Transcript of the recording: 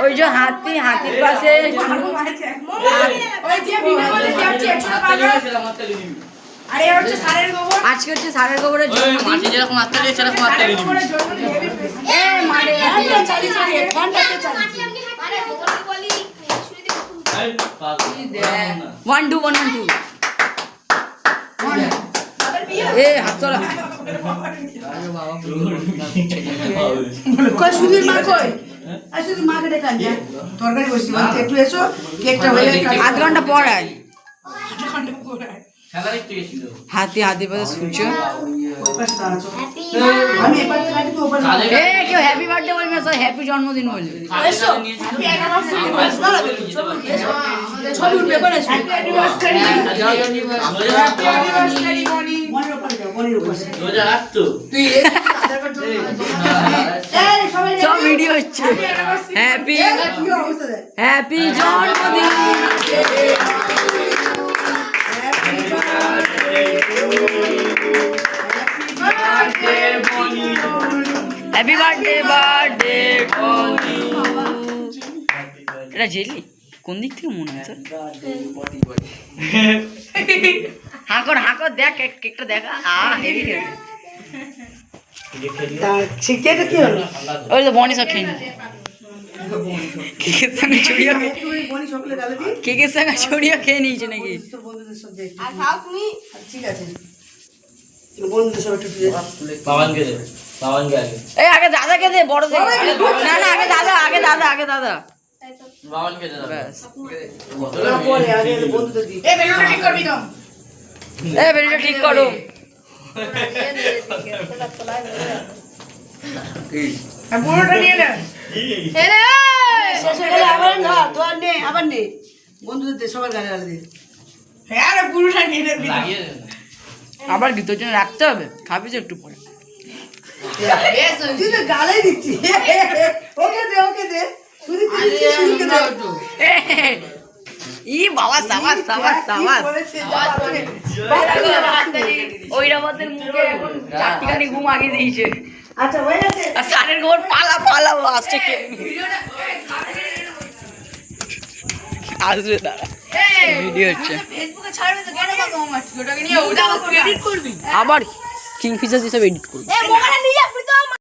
ওই যে হাতির পাশে আজকে হচ্ছে সারের গোবরের ওয়ান টু এ হাত তোলা সুধীর মা কই শুধু মাকে ডেকে আনছে তরকারি বসছি একটু এসো কেকটা হয়ে আধ ঘন্টা পর আয় হাতি পাশে সূর্য কেউ হ্যাপি বার্থডে বলবি না সব হ্যাপি জন্মদিন বলবি সব ভিডিও হচ্ছে হ্যাপি জন্মদিন হ্যাপি বার্থডে এটা জেলি কোন দিক থেকে মনে হয় হাঁকর দেখ কেকটা দেখা হেভি ওই তো বনি সব খেয়ে কেকের সঙ্গে ছড়িয়ে খেয়ে নিয়েছে নাকি ঠিক আছে এই আগে দাদাকে দে বড় দে না আগে দাদা বেলুনটা ঠিক করো আবার নে বন্ধুদের সবার গালে গালে দে আবার কি তোর জন্য রাখতে হবে খাবি তো একটু পরে গালে দিচ্ছি ওকে দে ই বাবা সাবাস ওই রাবাতের মুখে চারটিখানি ঘুম আগে দিয়েছে আচ্ছা হয়ে গেছে আর সারের গোবর পালা আসছে কে আসবে দাঁড়া ভিডিও হচ্ছে আবার কিংফিশার দিয়ে সব এডিট করবি